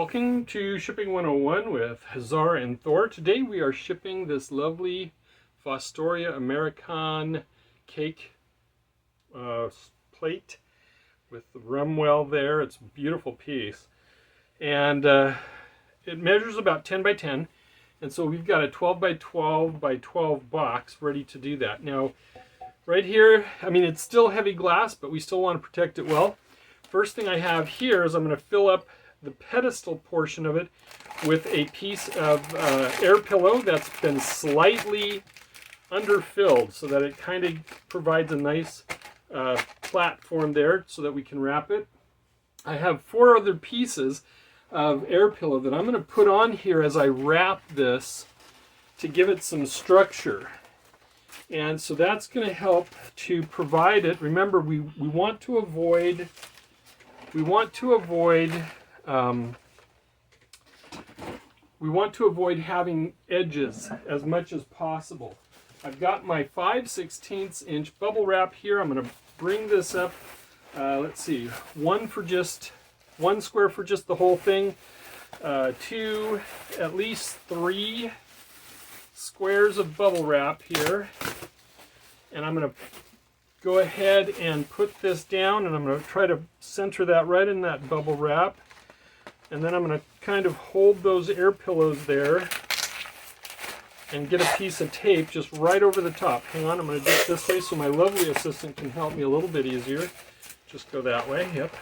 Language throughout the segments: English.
Welcome to Shipping 101 with Zar and Thor. Today we are shipping this lovely Fostoria American cake plate with the rum well there. It's a beautiful piece. And it measures about 10 by 10. And so we've got a 12 by 12 by 12 box ready to do that. Now, right here, I mean, it's still heavy glass, but we still want to protect it well. First thing I have here is I'm going to fill up the pedestal portion of it with a piece of air pillow that's been slightly underfilled so that it kind of provides a nice platform there so that we can wrap it. I have 4 other pieces of air pillow that I'm going to put on here as I wrap this to give it some structure. And so that's going to help to provide it. Remember, we want to avoid having edges as much as possible. I've got my 5/16 inch bubble wrap here. I'm going to bring this up. Let's see, one square for just the whole thing. 2, at least 3 squares of bubble wrap here. And I'm going to go ahead and put this down, and I'm going to try to center that right in that bubble wrap. And then I'm going to kind of hold those air pillows there and get a piece of tape just right over the top. Hang on, I'm going to do it this way so my lovely assistant can help me a little bit easier. Just go that way, yep.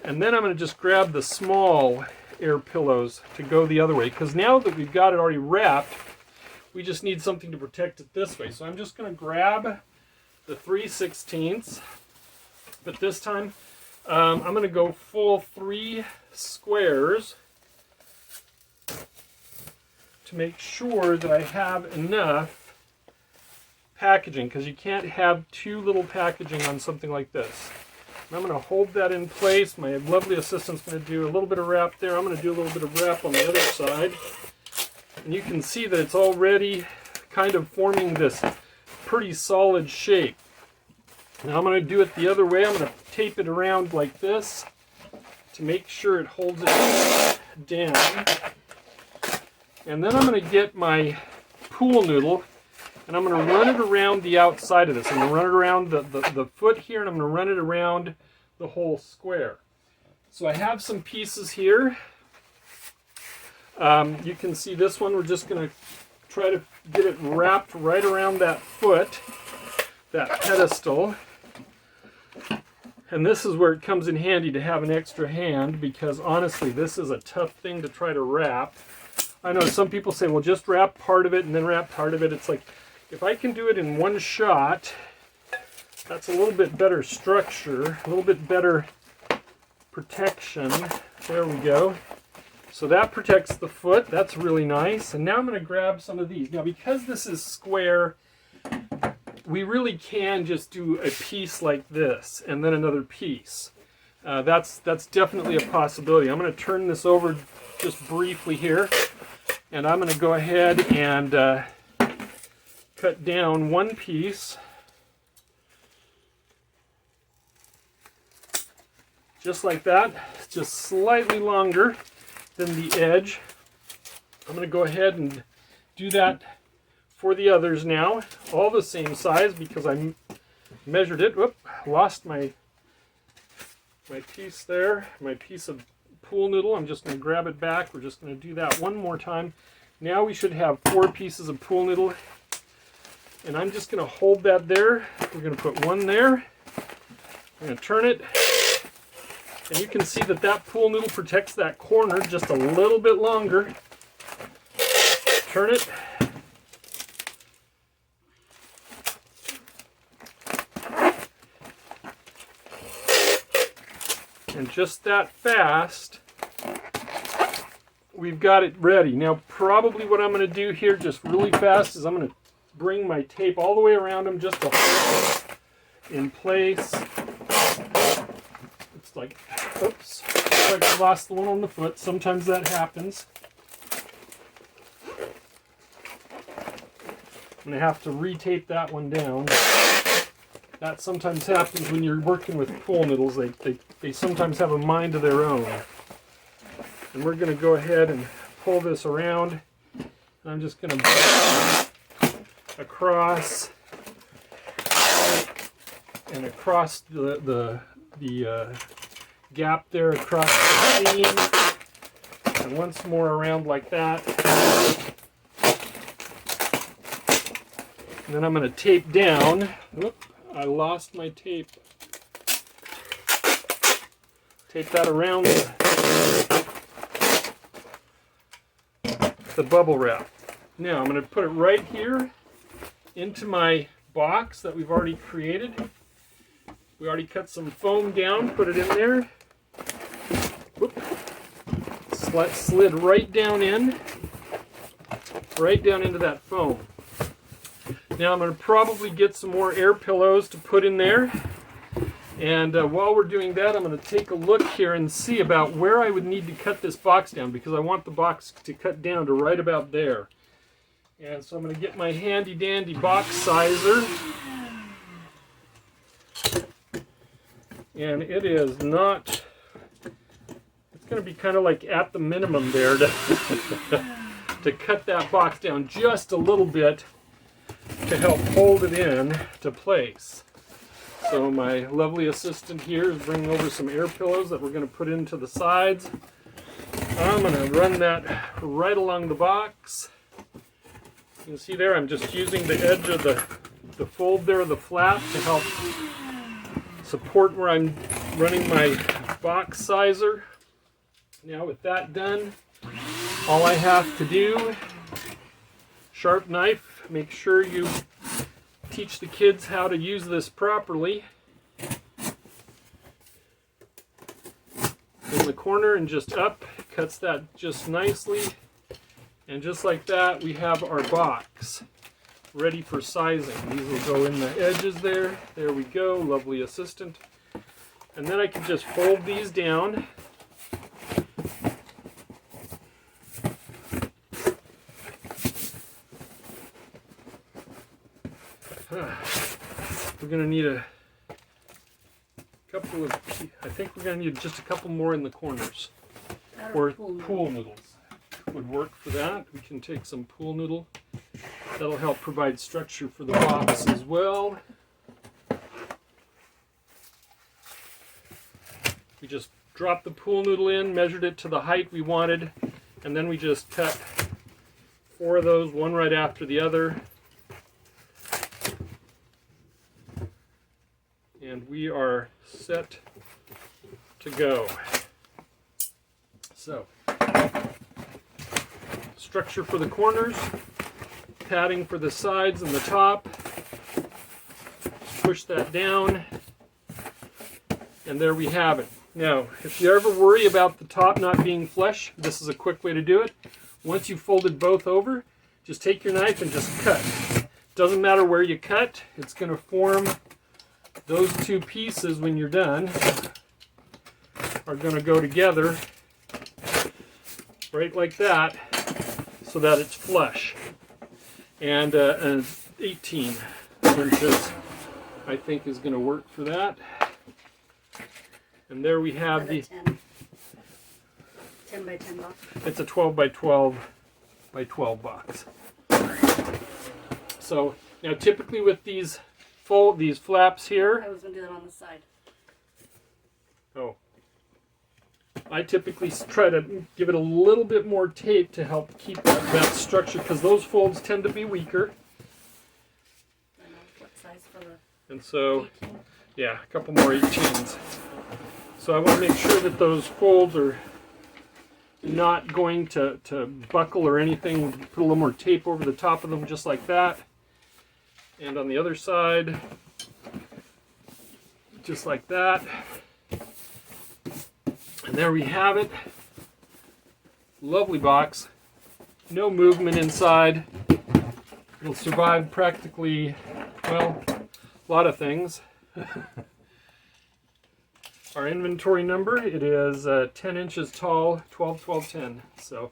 And then I'm going to just grab the small air pillows to go the other way, because now that we've got it already wrapped, we just need something to protect it this way. So I'm just going to grab the 3/16, but this time I'm going to go full 3 squares to make sure that I have enough packaging, because you can't have too little packaging on something like this. And I'm going to hold that in place. My lovely assistant's going to do a little bit of wrap there. I'm going to do a little bit of wrap on the other side. And you can see that it's already kind of forming this pretty solid shape. Now I'm going to do it the other way. I'm going to tape it around like this to make sure it holds it down. And then I'm going to get my pool noodle and I'm going to run it around the outside of this. I'm going to run it around the foot here, and I'm going to run it around the whole square. So I have some pieces here. You can see this one. We're just going to try to get it wrapped right around that foot, that pedestal. And this is where it comes in handy to have an extra hand, because honestly, this is a tough thing to try to wrap. I know some people say, well, just wrap part of it and then wrap part of it. It's like, if I can do it in one shot, that's a little bit better structure, a little bit better protection. There we go. So that protects the foot. That's really nice. And now I'm going to grab some of these. Now, because this is square, we really can just do a piece like this and then another piece. That's definitely a possibility. I'm going to turn this over just briefly here, and I'm going to go ahead and cut down one piece. Just like that. Just slightly longer than the edge. I'm going to go ahead and do that for the others now. All the same size, because I measured it. Whoop, lost my piece there, my piece of pool noodle. I'm just going to grab it back. We're just going to do that one more time. Now we should have 4 pieces of pool noodle. And I'm just going to hold that there. We're going to put one there. I'm going to turn it. And you can see that that pool noodle protects that corner just a little bit longer. Turn it. And just that fast, we've got it ready. Now, probably what I'm going to do here just really fast is I'm going to bring my tape all the way around them just to hold it in place. It's like, oops, like I lost the one on the foot. Sometimes that happens. I'm going to have to retape that one down. That sometimes happens when you're working with pool noodles. They sometimes have a mind of their own. And we're going to go ahead and pull this around. I'm just going to across and across the gap there across the seam, and once more around like that. And then I'm going to tape down. Whoop, I lost my tape. Tape that around the bubble wrap. Now I'm going to put it right here into my box that we've already created. We already cut some foam down, put it in there. Whoop. Slid right down into that foam. Now I'm going to probably get some more air pillows to put in there. And while we're doing that, I'm going to take a look here and see about where I would need to cut this box down, because I want the box to cut down to right about there. And so I'm going to get my handy dandy box sizer. And it is not, it's going to be kind of like at the minimum there to, to cut that box down just a little bit to help hold it in to place. So my lovely assistant here is bringing over some air pillows that we're going to put into the sides. I'm going to run that right along the box. You can see there I'm just using the edge of the fold there, the flap, to help support where I'm running my box sizer. Now with that done, all I have to do, sharp knife, make sure you teach the kids how to use this properly. In the corner and just up, cuts that just nicely. And just like that, we have our box ready for sizing. These will go in the edges there. There we go, lovely assistant. And then I can just fold these down. We're going to need a couple of, I think we're going to need just a couple more in the corners. Or pool noodles would work for that. We can take some pool noodle. That'll help provide structure for the box as well. We just dropped the pool noodle in, measured it to the height we wanted, and then we just cut 4 of those, one right after the other. And we are set to go. So, structure for the corners, padding for the sides and the top. Push that down, and there we have it. Now, if you ever worry about the top not being flush, this is a quick way to do it. Once you've folded both over, just take your knife and just cut. Doesn't matter where you cut, it's going to form those two pieces when you're done are going to go together right like that so that it's flush. And 18 inches I think is going to work for that. And there we have the 10 by 10 box. It's a 12 by 12 by 12 box. So now typically with these flaps here, I was going to do that on the side. oh, I typically try to give it a little bit more tape to help keep that structure, because those folds tend to be weaker. I know what size for the And so, 18. yeah, a couple more 18s. So I want to make sure that those folds are not going to buckle or anything. Put a little more tape over the top of them just like that. And on the other side, just like that. And there we have it. Lovely box. No movement inside. It'll survive practically, well, a lot of things. Our inventory number, it is 10 inches tall, 12, 12, 10. So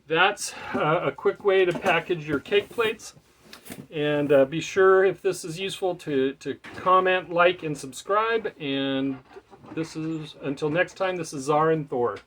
that's a quick way to package your cake plates. And be sure, if this is useful, to comment, like, and subscribe. And this is, until next time, this is Zar and Thor.